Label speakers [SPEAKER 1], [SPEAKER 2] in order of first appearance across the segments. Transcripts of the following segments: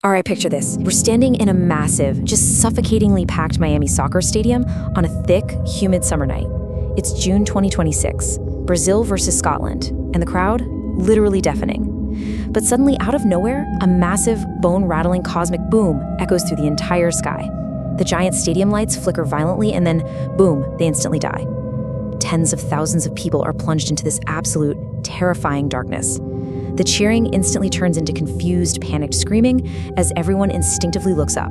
[SPEAKER 1] All right, picture this. We're standing in a massive, just suffocatingly packed Miami soccer stadium on a thick, humid summer night. It's June 2026, Brazil versus Scotland, and the crowd, literally deafening. But suddenly, out of nowhere, a massive, bone-rattling cosmic boom echoes through the entire sky. The giant stadium lights flicker violently, and then, boom, they instantly die. Tens of thousands of people are plunged into this absolute, terrifying darkness. The cheering instantly turns into confused, panicked screaming as everyone instinctively looks up.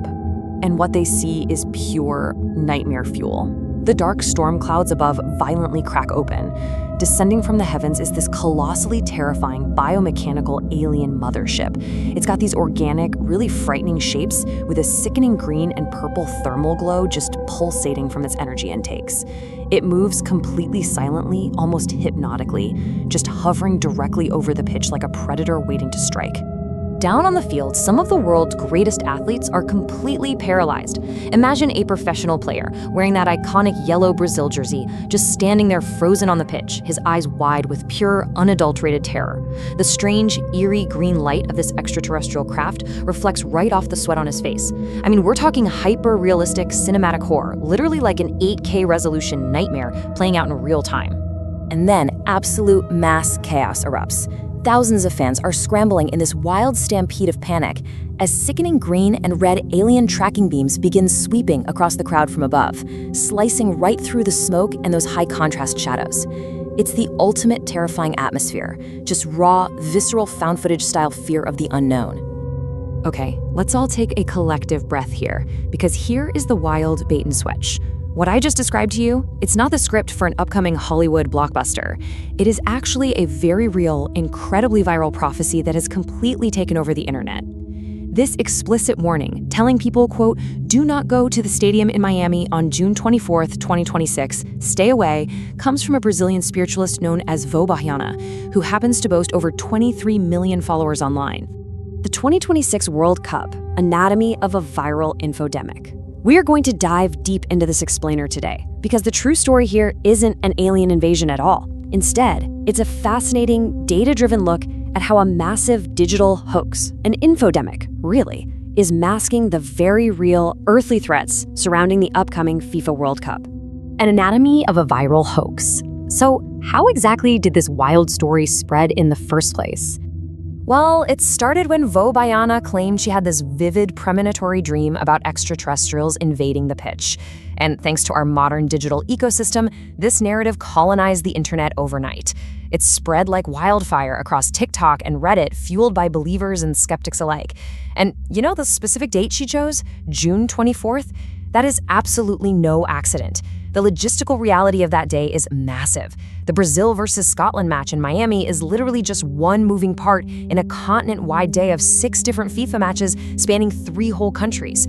[SPEAKER 2] And what they see is pure nightmare fuel. The dark storm clouds above violently crack open. Descending from the heavens is this colossally terrifying biomechanical alien mothership. It's got these organic, really frightening shapes with a sickening green and purple thermal glow just pulsating from its energy intakes. It moves completely silently, almost hypnotically, just hovering directly over the pitch like a predator waiting to strike. Down on the field, some of the world's greatest athletes are completely paralyzed. Imagine a professional player wearing that iconic yellow Brazil jersey, just standing there frozen on the pitch, his eyes wide with pure, unadulterated terror. The strange, eerie green light of this extraterrestrial craft reflects right off the sweat on his face. I mean, we're talking hyper-realistic cinematic horror, literally like an 8K resolution nightmare playing out in real time.
[SPEAKER 1] And then absolute mass chaos erupts. Thousands of fans are scrambling in this wild stampede of panic as sickening green and red alien tracking beams begin sweeping across the crowd from above, slicing right through the smoke and those high-contrast shadows. It's the ultimate terrifying atmosphere, just raw, visceral found footage-style fear of the unknown.
[SPEAKER 2] Okay, let's all take a collective breath here, because here is the wild bait and switch. What I just described to you, it's not the script for an upcoming Hollywood blockbuster. It is actually a very real, incredibly viral prophecy that has completely taken over the internet. This explicit warning, telling people, quote, "Do not go to the stadium in Miami on June 24th, 2026, stay away," comes from a Brazilian spiritualist known as Vô Bahayana, who happens to boast over 23 million followers online. The 2026 World Cup, Anatomy of a Viral Infodemic. We are going to dive deep into this explainer today, because the true story here isn't an alien invasion at all. Instead, it's a fascinating, data-driven look at how a massive digital hoax, an infodemic, really, is masking the very real, earthly threats surrounding the upcoming FIFA World Cup. An anatomy of a viral hoax. So, how exactly did this wild story spread in the first place? Well, it started when Vô Bahayana claimed she had this vivid premonitory dream about extraterrestrials invading the pitch. And thanks to our modern digital ecosystem, this narrative colonized the internet overnight. It spread like wildfire across TikTok and Reddit, fueled by believers and skeptics alike. And you know the specific date she chose? June 24th? That is absolutely no accident. The logistical reality of that day is massive. The Brazil versus Scotland match in Miami is literally just one moving part in a continent-wide day of 6 different FIFA matches spanning 3 whole countries.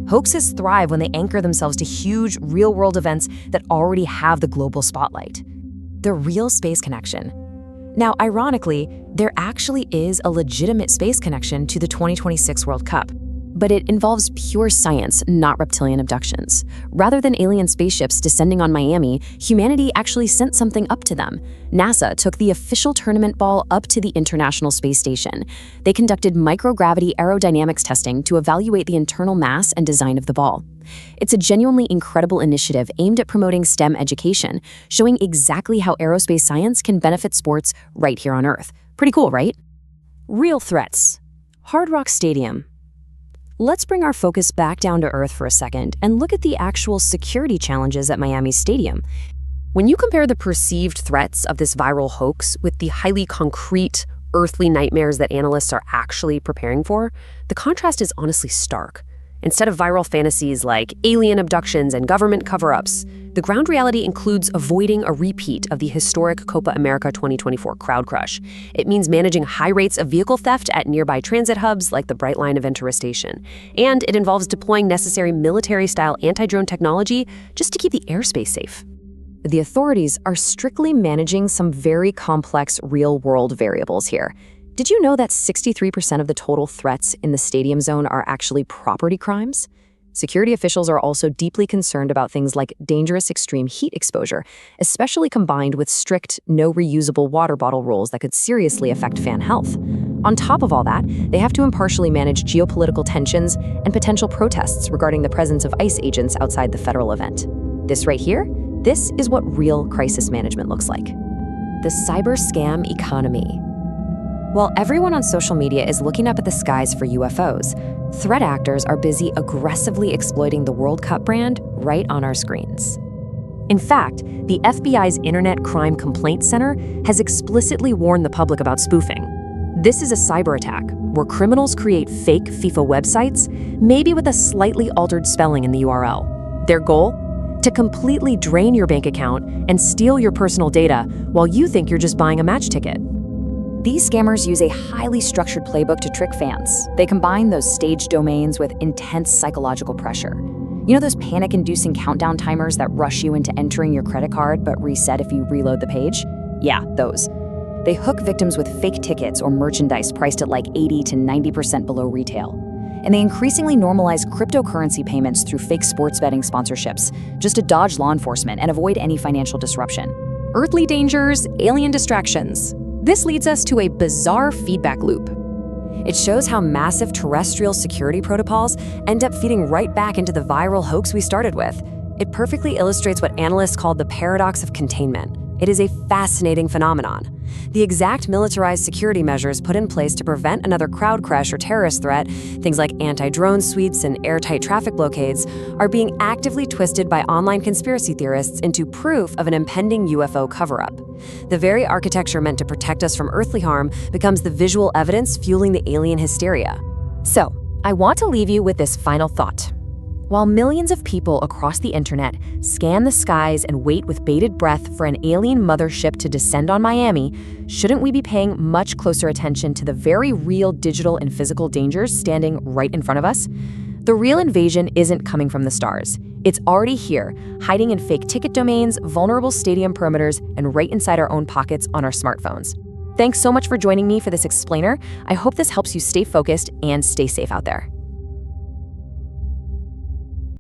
[SPEAKER 2] Hoaxes thrive when they anchor themselves to huge, real-world events that already have the global spotlight. The real space connection. Now, ironically, there actually is a legitimate space connection to the 2026 World Cup. But it involves pure science, not reptilian abductions. Rather than alien spaceships descending on Miami, humanity actually sent something up to them. NASA took the official tournament ball up to the International Space Station. They conducted microgravity aerodynamics testing to evaluate the internal mass and design of the ball. It's a genuinely incredible initiative aimed at promoting STEM education, showing exactly how aerospace science can benefit sports right here on Earth. Pretty cool, right? Real threats. Hard Rock Stadium. Let's bring our focus back down to earth for a second and look at the actual security challenges at Miami's stadium. When you compare the perceived threats of this viral hoax with the highly concrete, earthly nightmares that analysts are actually preparing for, the contrast is honestly stark. Instead of viral fantasies like alien abductions and government cover-ups, the ground reality includes avoiding a repeat of the historic Copa America 2024 crowd crush. It means managing high rates of vehicle theft at nearby transit hubs like the Bright Line of Ventura Station. And it involves deploying necessary military-style anti-drone technology just to keep the airspace safe. The authorities are strictly managing some very complex real-world variables here. Did you know that 63% of the total threats in the stadium zone are actually property crimes? Security officials are also deeply concerned about things like dangerous extreme heat exposure, especially combined with strict no reusable water bottle rules that could seriously affect fan health. On top of all that, they have to impartially manage geopolitical tensions and potential protests regarding the presence of ICE agents outside the federal event. This right here, this is what real crisis management looks like. The cyber scam economy. While everyone on social media is looking up at the skies for UFOs, threat actors are busy aggressively exploiting the World Cup brand right on our screens. In fact, the FBI's Internet Crime Complaint Center has explicitly warned the public about spoofing. This is a cyber attack where criminals create fake FIFA websites, maybe with a slightly altered spelling in the URL. Their goal? To completely drain your bank account and steal your personal data while you think you're just buying a match ticket. These scammers use a highly structured playbook to trick fans. They combine those staged domains with intense psychological pressure. You know those panic-inducing countdown timers that rush you into entering your credit card but reset if you reload the page? Yeah, those. They hook victims with fake tickets or merchandise priced at like 80 to 90% below retail. And they increasingly normalize cryptocurrency payments through fake sports betting sponsorships, just to dodge law enforcement and avoid any financial disruption. Earthly dangers, alien distractions. This leads us to a bizarre feedback loop. It shows how massive terrestrial security protocols end up feeding right back into the viral hoax we started with. It perfectly illustrates what analysts call the paradox of containment. It is a fascinating phenomenon. The exact militarized security measures put in place to prevent another crowd crash or terrorist threat, things like anti-drone sweeps and airtight traffic blockades, are being actively twisted by online conspiracy theorists into proof of an impending UFO cover-up. The very architecture meant to protect us from earthly harm becomes the visual evidence fueling the alien hysteria. So, I want to leave you with this final thought. While millions of people across the internet scan the skies and wait with bated breath for an alien mothership to descend on Miami, shouldn't we be paying much closer attention to the very real digital and physical dangers standing right in front of us? The real invasion isn't coming from the stars. It's already here, hiding in fake ticket domains, vulnerable stadium perimeters, and right inside our own pockets on our smartphones. Thanks so much for joining me for this explainer. I hope this helps you stay focused and stay safe out there.